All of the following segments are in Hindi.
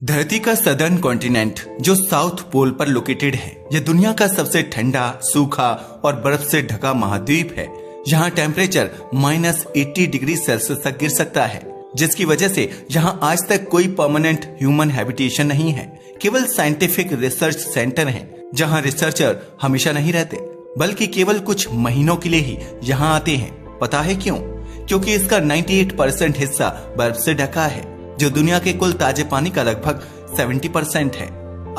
धरती का सदर्न कॉन्टिनेंट जो साउथ पोल पर लोकेटेड है, यह दुनिया का सबसे ठंडा, सूखा और बर्फ से ढका महाद्वीप है। यहाँ टेम्परेचर -80 डिग्री सेल्सियस तक गिर सकता है, जिसकी वजह से यहाँ आज तक कोई परमानेंट ह्यूमन हैबिटेशन नहीं है। केवल साइंटिफिक रिसर्च सेंटर है, जहाँ रिसर्चर हमेशा नहीं रहते, बल्कि केवल कुछ महीनों के लिए ही यहाँ आते हैं। पता है क्यों? क्योंकि इसका 98% हिस्सा बर्फ से ढका है, जो दुनिया के कुल ताजे पानी का लगभग 70% है।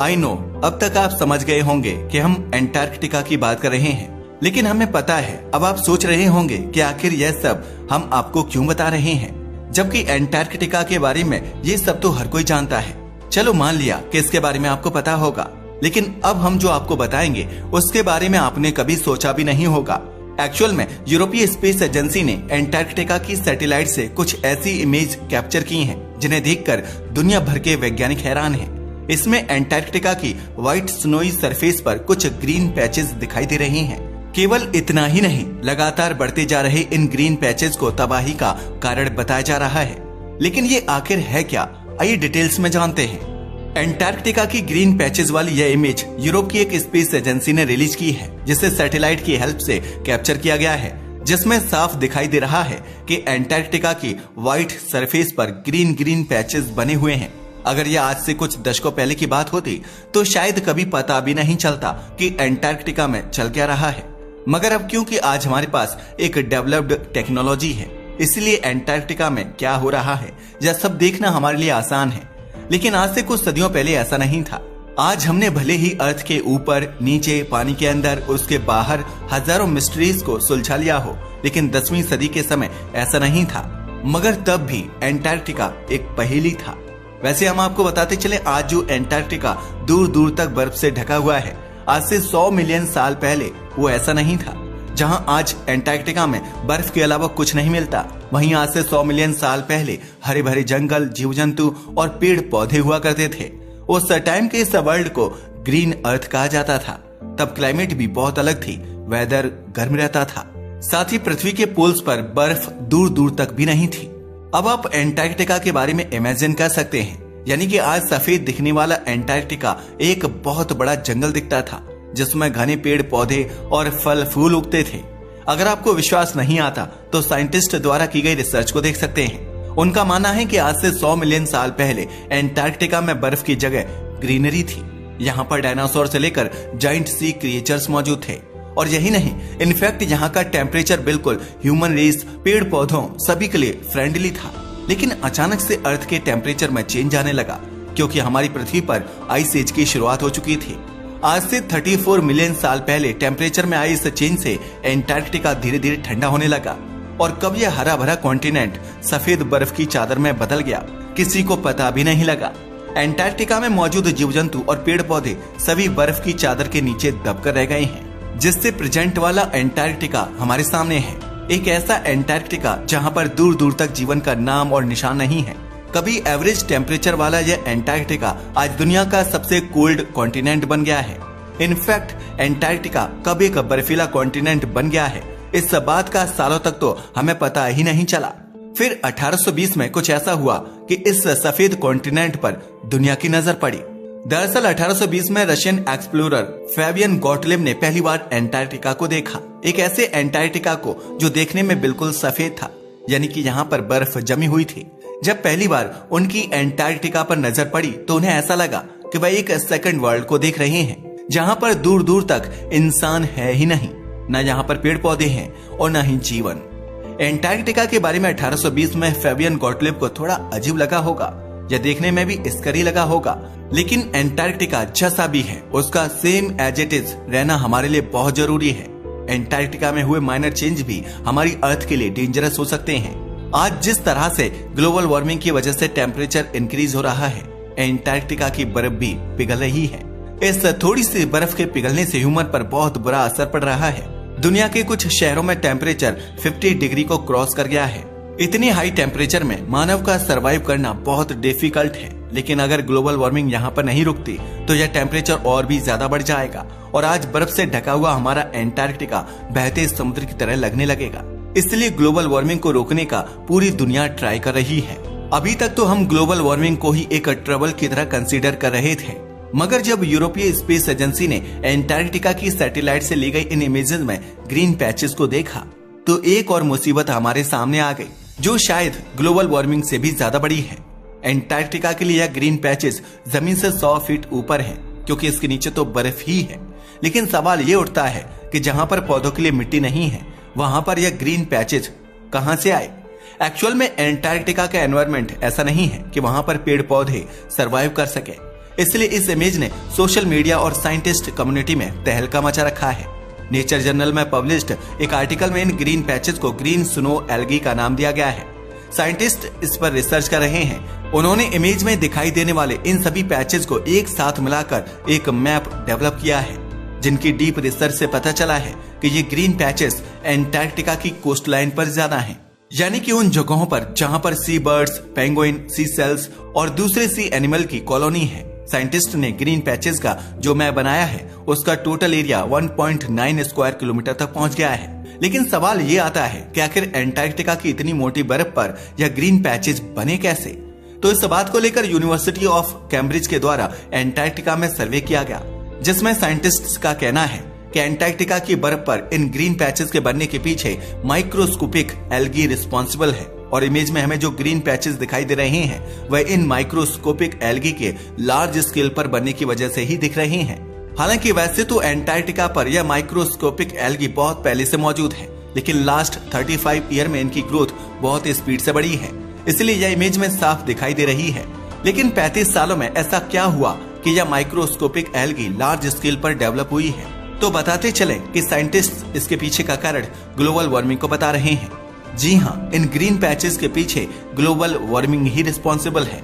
आई नो, अब तक आप समझ गए होंगे कि हम एंटार्कटिका की बात कर रहे हैं, लेकिन हमें पता है। अब आप सोच रहे होंगे कि आखिर यह सब हम आपको क्यों बता रहे हैं, जबकि एंटार्कटिका के बारे में ये सब तो हर कोई जानता है। चलो मान लिया कि इसके बारे में आपको पता होगा, लेकिन अब हम जो आपको बताएंगे उसके बारे में आपने कभी सोचा भी नहीं होगा। एक्चुअल में यूरोपीय स्पेस एजेंसी ने एंटार्कटिका की सैटेलाइट से कुछ ऐसी इमेज कैप्चर की हैं, जिन्हें देखकर दुनिया भर के वैज्ञानिक हैरान हैं। इसमें एंटार्कटिका की व्हाइट स्नोई सरफेस पर कुछ ग्रीन पैचेस दिखाई दे रहे हैं। केवल इतना ही नहीं, लगातार बढ़ते जा रहे इन ग्रीन पैचेस को तबाही का कारण बताया जा रहा है। लेकिन ये आखिर है क्या? आइए डिटेल्स में जानते हैं। एंटार्कटिका की ग्रीन पैचेस वाली यह इमेज यूरोप की एक स्पेस एजेंसी ने रिलीज की है, जिसे सैटेलाइट की हेल्प से कैप्चर किया गया है, जिसमें साफ दिखाई दे रहा है कि एंटार्कटिका की व्हाइट सरफेस पर ग्रीन ग्रीन पैचेस बने हुए हैं। अगर यह आज से कुछ दशकों पहले की बात होती तो शायद कभी पता भी नहीं चलता कि एंटार्कटिका में चल क्या रहा है। मगर अब क्योंकि आज हमारे पास एक डेवलप्ड टेक्नोलॉजी है, इसलिए एंटार्कटिका में क्या हो रहा है यह सब देखना हमारे लिए आसान है। लेकिन आज से कुछ सदियों पहले ऐसा नहीं था। आज हमने भले ही अर्थ के ऊपर, नीचे, पानी के अंदर, उसके बाहर हजारों मिस्ट्रीज को सुलझा लिया हो, लेकिन 10वीं सदी के समय ऐसा नहीं था। मगर तब भी एंटार्कटिका एक पहेली था। वैसे हम आपको बताते चले, आज जो एंटार्कटिका दूर दूर तक बर्फ से ढका हुआ है, आज से 100 मिलियन साल पहले वो ऐसा नहीं था। जहां आज एंटार्कटिका में बर्फ के अलावा कुछ नहीं मिलता, वहीं आज से 100 मिलियन साल पहले हरे भरे जंगल, जीव जंतु और पेड़ पौधे हुआ करते थे। उस टाइम के इस वर्ल्ड को ग्रीन अर्थ कहा जाता था। तब क्लाइमेट भी बहुत अलग थी, वेदर गर्म रहता था, साथ ही पृथ्वी के पोल्स पर बर्फ दूर दूर तक भी नहीं थी। अब आप एंटार्कटिका के बारे में इमेजिन कर सकते हैं, यानी कि आज सफेद दिखने वाला एंटार्कटिका एक बहुत बड़ा जंगल दिखता था, जिसमें घने पेड़ पौधे और फल फूल उगते थे। अगर आपको विश्वास नहीं आता तो साइंटिस्ट द्वारा की गई रिसर्च को देख सकते हैं। उनका मानना है कि आज से 100 मिलियन साल पहले एंटार्कटिका में बर्फ की जगह ग्रीनरी थी। यहाँ पर डायनासोर से लेकर जाइंट सी क्रिएचर्स मौजूद थे। और यही नहीं, इनफैक्ट यहाँ का टेम्परेचर बिल्कुल ह्यूमन रेस, पेड़ पौधों सभी के लिए फ्रेंडली था। लेकिन अचानक से अर्थ के टेम्परेचर में चेंज आने लगा, क्योंकि हमारी पृथ्वी पर आइस एज की शुरुआत हो चुकी थी। आज से 34 मिलियन साल पहले टेम्परेचर में आई इस चेंज से एंटार्कटिका धीरे धीरे ठंडा होने लगा। और कब यह हरा भरा कॉन्टिनेंट सफेद बर्फ की चादर में बदल गया, किसी को पता भी नहीं लगा। एंटार्कटिका में मौजूद जीव जंतु और पेड़ पौधे सभी बर्फ की चादर के नीचे दबकर रह गए हैं, जिससे प्रेजेंट वाला एंटार्कटिका हमारे सामने है। एक ऐसा एंटार्कटिका जहाँ पर दूर दूर तक जीवन का नाम और निशान नहीं है। कभी एवरेज टेम्परेचर वाला यह एंटार्कटिका आज दुनिया का सबसे कोल्ड कॉन्टिनेंट बन गया है। इनफैक्ट एंटार्कटिका कब एक बर्फीला कॉन्टिनेंट बन गया है, इस बात का सालों तक तो हमें पता ही नहीं चला। फिर 1820 में कुछ ऐसा हुआ कि इस सफेद कॉन्टिनेंट पर दुनिया की नजर पड़ी। दरअसल 1820 में रशियन एक्सप्लोरर फेबियन गॉटलिब ने पहली बार एंटार्कटिका को देखा। एक ऐसे एंटार्कटिका को जो देखने में बिल्कुल सफेद था, यानी कि यहाँ पर बर्फ जमी हुई थी। जब पहली बार उनकी एंटार्कटिका पर नजर पड़ी तो उन्हें ऐसा लगा कि वह एक सेकंड वर्ल्ड को देख रहे हैं, जहां पर दूर दूर तक इंसान है ही नहीं, न यहाँ पर पेड़ पौधे हैं और न ही जीवन। एंटार्कटिका के बारे में 1820 में फेबियन गॉटलिब को थोड़ा अजीब लगा होगा, यह देखने में भी स्करी लगा होगा। लेकिन एंटार्कटिका जैसा भी है, उसका सेम एज इट इज रहना हमारे लिए बहुत जरूरी है। एंटार्कटिका में हुए माइनर चेंज भी हमारी अर्थ के लिए डेंजरस हो सकते हैं। आज जिस तरह से ग्लोबल वार्मिंग की वजह से टेम्परेचर इंक्रीज हो रहा है, एंटार्कटिका की बर्फ भी पिघल रही है। इस थोड़ी सी बर्फ के पिघलने से ह्यूमन पर बहुत बुरा असर पड़ रहा है। दुनिया के कुछ शहरों में टेम्परेचर 50 डिग्री को क्रॉस कर गया है। इतनी हाई टेम्परेचर में मानव का सरवाइव करना बहुत डिफिकल्ट है। लेकिन अगर ग्लोबल वार्मिंग यहाँ पर नहीं रुकती तो यह टेम्परेचर और भी ज्यादा बढ़ जाएगा और आज बर्फ से ढका हुआ हमारा एंटार्कटिका बहते समुद्र की तरह लगने लगेगा। इसलिए ग्लोबल वार्मिंग को रोकने का पूरी दुनिया ट्राई कर रही है। अभी तक तो हम ग्लोबल वार्मिंग को ही एक ट्रबल की तरह कंसीडर कर रहे थे, मगर जब यूरोपीय स्पेस एजेंसी ने एंटार्क्टिका की सैटेलाइट से ली गई इन इमेजेस में ग्रीन पैचेस को देखा तो एक और मुसीबत हमारे सामने आ गई, जो शायद ग्लोबल वार्मिंग से भी ज्यादा बड़ी है। एंटार्क्टिका के लिए यह ग्रीन पैचेस जमीन से 100 फीट ऊपर है, क्योंकि इसके नीचे तो बर्फ ही है। लेकिन सवाल ये उठता है कि जहां पर पौधों के लिए मिट्टी नहीं है, वहां पर यह ग्रीन पैचेस कहां से आए? एक्चुअल में एंटार्क्टिका का एनवायरनमेंट ऐसा नहीं है कि वहां पर पेड़ पौधे सरवाइव कर सके। इसलिए इस इमेज ने सोशल मीडिया और साइंटिस्ट कम्युनिटी में तहलका मचा रखा है। नेचर जर्नल में पब्लिश्ड एक आर्टिकल में इन ग्रीन पैचेस को ग्रीन स्नो एल्गी का नाम दिया गया है। साइंटिस्ट इस पर रिसर्च कर रहे हैं। उन्होंने इमेज में दिखाई देने वाले इन सभी पैचेस को एक साथ मिलाकर एक मैप डेवलप किया है, जिनकी डीप रिसर्च से पता चला है कि ये ग्रीन पैचेस एंटार्क्टिका की कोस्ट लाइन पर ज्यादा हैं, यानी कि उन जगहों पर जहां पर सी बर्ड्स, पेंगुइन, सी सेल्स और दूसरे सी एनिमल की कॉलोनी है। साइंटिस्ट ने ग्रीन पैचेस का जो मैप बनाया है उसका टोटल एरिया 1.9 स्क्वायर किलोमीटर तक पहुंच गया है। लेकिन सवाल ये आता है कि आखिर एंटार्क्टिका की इतनी मोटी बर्फ पर यह ग्रीन पैचेस बने कैसे? तो इस बात को लेकर यूनिवर्सिटी ऑफ कैम्ब्रिज के द्वारा एंटार्क्टिका में सर्वे किया गया, जिसमें साइंटिस्ट्स का कहना है कि एंटार्क्टिका की बर्फ पर इन ग्रीन पैचेस के बनने के पीछे माइक्रोस्कोपिक एल्गी रिस्पॉन्सिबल है। और इमेज में हमें जो ग्रीन पैचेस दिखाई दे रहे हैं वह इन माइक्रोस्कोपिक एल्गी के लार्ज स्केल पर बनने की वजह से ही दिख रहे हैं। हालांकि वैसे तो एंटार्क्टिका पर यह माइक्रोस्कोपिक एल्गी बहुत पहले से मौजूद है, लेकिन लास्ट 35 ईयर में इनकी ग्रोथ बहुत स्पीड से बढ़ी है, इसलिए यह इमेज में साफ दिखाई दे रही है। लेकिन 35 सालों में ऐसा क्या हुआ कि यह माइक्रोस्कोपिक एल्गी लार्ज स्केल पर डेवलप हुई है? तो बताते चले कि साइंटिस्ट इसके पीछे का कारण ग्लोबल वार्मिंग को बता रहे हैं। जी हाँ, इन ग्रीन पैचेस के पीछे ग्लोबल वार्मिंग ही रिस्पॉन्सिबल है।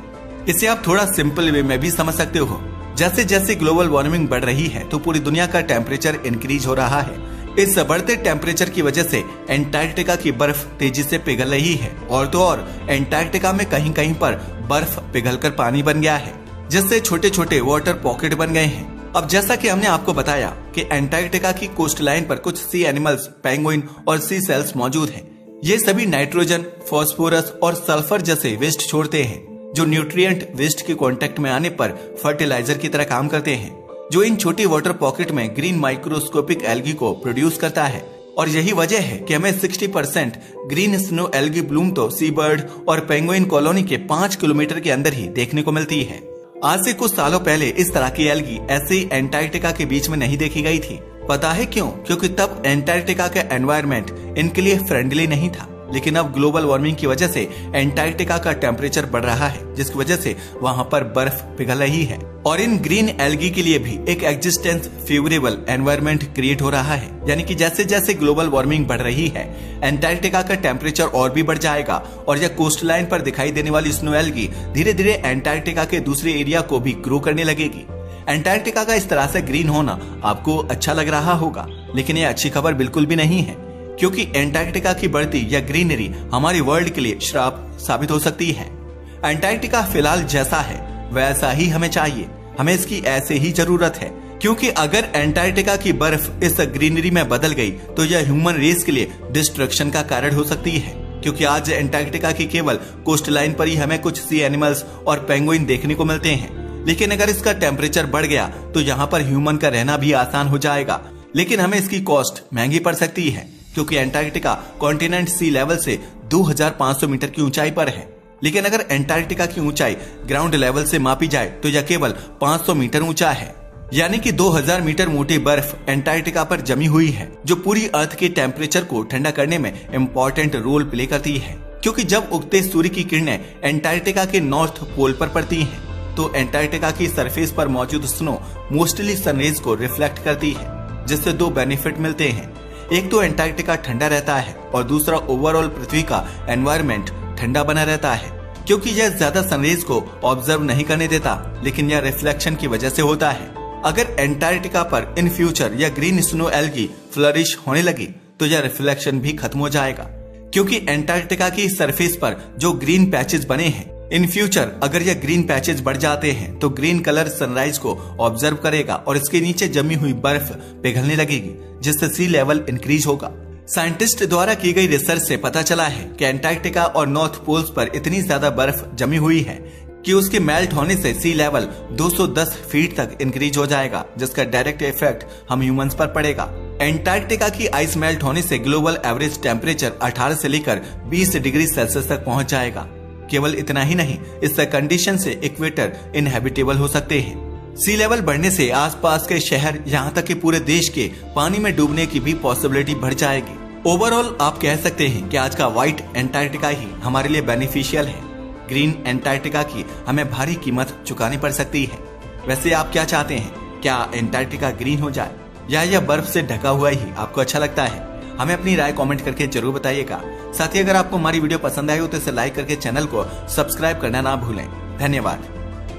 इसे आप थोड़ा सिंपल वे में भी समझ सकते हो। जैसे जैसे ग्लोबल वार्मिंग बढ़ रही है तो पूरी दुनिया का टेम्परेचर इंक्रीज हो रहा है। इस बढ़ते टेम्परेचर की वजह से एंटार्क्टिका की बर्फ तेजी से पिघल रही है, और तो और एंटार्क्टिका में कहीं कहीं पर बर्फ पिघलकर पानी बन गया है, जिससे छोटे छोटे वाटर पॉकेट बन गए हैं। अब जैसा कि हमने आपको बताया कि एंटार्क्टिका की कोस्ट लाइन पर कुछ सी एनिमल्स, पेंगुइन और सी सेल्स मौजूद हैं। ये सभी नाइट्रोजन, फास्फोरस और सल्फर जैसे वेस्ट छोड़ते हैं, जो न्यूट्रिएंट वेस्ट के कांटेक्ट में आने पर फर्टिलाइजर की तरह काम करते हैं, जो इन छोटी वाटर पॉकेट में ग्रीन माइक्रोस्कोपिक एल्गी को प्रोड्यूस करता है। और यही वजह है कि हमें 60% ग्रीन स्नो एल्गी ब्लूम तो सी बर्ड और पेंगुइन कॉलोनी के 5 किलोमीटर के अंदर ही देखने को मिलती है। आज से कुछ सालों पहले इस तरह की एल्गी ऐसे ही एंटार्क्टिका के बीच में नहीं देखी गई थी। पता है क्यों? क्योंकि तब एंटार्क्टिका का एनवायरनमेंट इनके लिए फ्रेंडली नहीं था। लेकिन अब ग्लोबल वार्मिंग की वजह से एंटार्क्टिका का टेम्परेचर बढ़ रहा है, जिसकी वजह से वहां पर बर्फ पिघल रही है, और इन ग्रीन एल्गी के लिए भी एक एग्जिस्टेंस फेवरेबल एनवायरनमेंट क्रिएट हो रहा है। यानी कि जैसे जैसे ग्लोबल वार्मिंग बढ़ रही है, एंटार्क्टिका का टेम्परेचर और भी बढ़ जाएगा, और यह कोस्ट लाइन पर दिखाई देने वाली स्नो एल्गी धीरे धीरे एंटार्क्टिका के दूसरे एरिया को भी ग्रो करने लगेगी। एंटार्क्टिका का इस तरह से ग्रीन होना आपको अच्छा लग रहा होगा, लेकिन यह अच्छी खबर बिल्कुल भी नहीं है, क्योंकि एंटार्क्टिका की बढ़ती या ग्रीनरी हमारी वर्ल्ड के लिए श्राप साबित हो सकती है। एंटार्क्टिका फिलहाल जैसा है वैसा ही हमें चाहिए, हमें इसकी ऐसे ही जरूरत है, क्योंकि अगर एंटार्क्टिका की बर्फ इस ग्रीनरी में बदल गई तो यह ह्यूमन रेस के लिए डिस्ट्रक्शन का कारण हो सकती है। क्योंकि आज एंटार्क्टिका की केवल कोस्ट लाइन पर ही हमें कुछ सी एनिमल्स और पेंगुइन देखने को मिलते हैं, लेकिन अगर इसका टेम्परेचर बढ़ गया तो यहाँ पर ह्यूमन का रहना भी आसान हो जाएगा। लेकिन हमें इसकी कॉस्ट महंगी पड़ सकती है, क्योंकि एंटार्क्टिका कॉन्टिनेंट सी लेवल से 2500 मीटर की ऊंचाई पर है। लेकिन अगर एंटार्क्टिका की ऊंचाई ग्राउंड लेवल से मापी जाए तो यह केवल 500 मीटर ऊंचा है। यानी कि 2000 मीटर मोटी बर्फ एंटार्क्टिका पर जमी हुई है, जो पूरी अर्थ के टेम्परेचर को ठंडा करने में इम्पोर्टेंट रोल प्ले करती है। क्योंकि जब उगते सूर्य की किरणें एंटार्क्टिका के नॉर्थ पोल पर पड़ती हैं, तो एंटार्क्टिका की सरफेस पर मौजूद स्नो मोस्टली सनरेज को रिफ्लेक्ट करती है, जिससे दो बेनिफिट मिलते हैं। एक तो एंटार्क्टिका ठंडा रहता है, और दूसरा ओवरऑल पृथ्वी का एनवायरनमेंट ठंडा बना रहता है, क्योंकि यह ज्यादा सनरेज को ऑब्जर्व नहीं करने देता, लेकिन यह रिफ्लेक्शन की वजह से होता है। अगर एंटार्क्टिका पर इन फ्यूचर या ग्रीन स्नो एल्गी फ्लरिश होने लगी तो यह रिफ्लेक्शन भी खत्म हो जाएगा, क्योंकि एंटार्क्टिका की सरफेस पर जो ग्रीन पैचेस बने हैं, इन फ्यूचर अगर यह ग्रीन पैचेस बढ़ जाते हैं तो ग्रीन कलर सनराइज को ऑब्जर्व करेगा और इसके नीचे जमी हुई बर्फ पिघलने लगेगी, जिससे सी लेवल इंक्रीज होगा। साइंटिस्ट द्वारा की गई रिसर्च से पता चला है कि अंटार्कटिका और नॉर्थ पोल्स पर इतनी ज्यादा बर्फ जमी हुई है कि उसके मेल्ट होने से सी लेवल 210 फीट तक इंक्रीज हो जाएगा, जिसका डायरेक्ट इफेक्ट हम ह्यूमंस पर पड़ेगा। अंटार्कटिका की आइस मेल्ट होने से ग्लोबल एवरेज टेम्परेचर 18 से लेकर 20 डिग्री सेल्सियस तक पहुंच जाएगा। केवल इतना ही नहीं, इस कंडीशन से इक्वेटर इनहेबिटेबल हो सकते हैं। सी लेवल बढ़ने से आसपास के शहर यहाँ तक कि पूरे देश के पानी में डूबने की भी पॉसिबिलिटी बढ़ जाएगी। ओवरऑल आप कह सकते हैं कि आज का व्हाइट अंटार्कटिका ही हमारे लिए बेनिफिशियल है। ग्रीन अंटार्कटिका की हमें भारी कीमत चुकानी पड़ सकती है। वैसे आप क्या चाहते हैं, क्या अंटार्कटिका ग्रीन हो जाए या यह बर्फ से ढका हुआ ही आपको अच्छा लगता है? हमें अपनी राय कमेंट करके जरूर बताइएगा। साथ ही अगर आपको हमारी वीडियो पसंद आई हो तो इसे लाइक करके चैनल को सब्सक्राइब करना ना भूलें। धन्यवाद।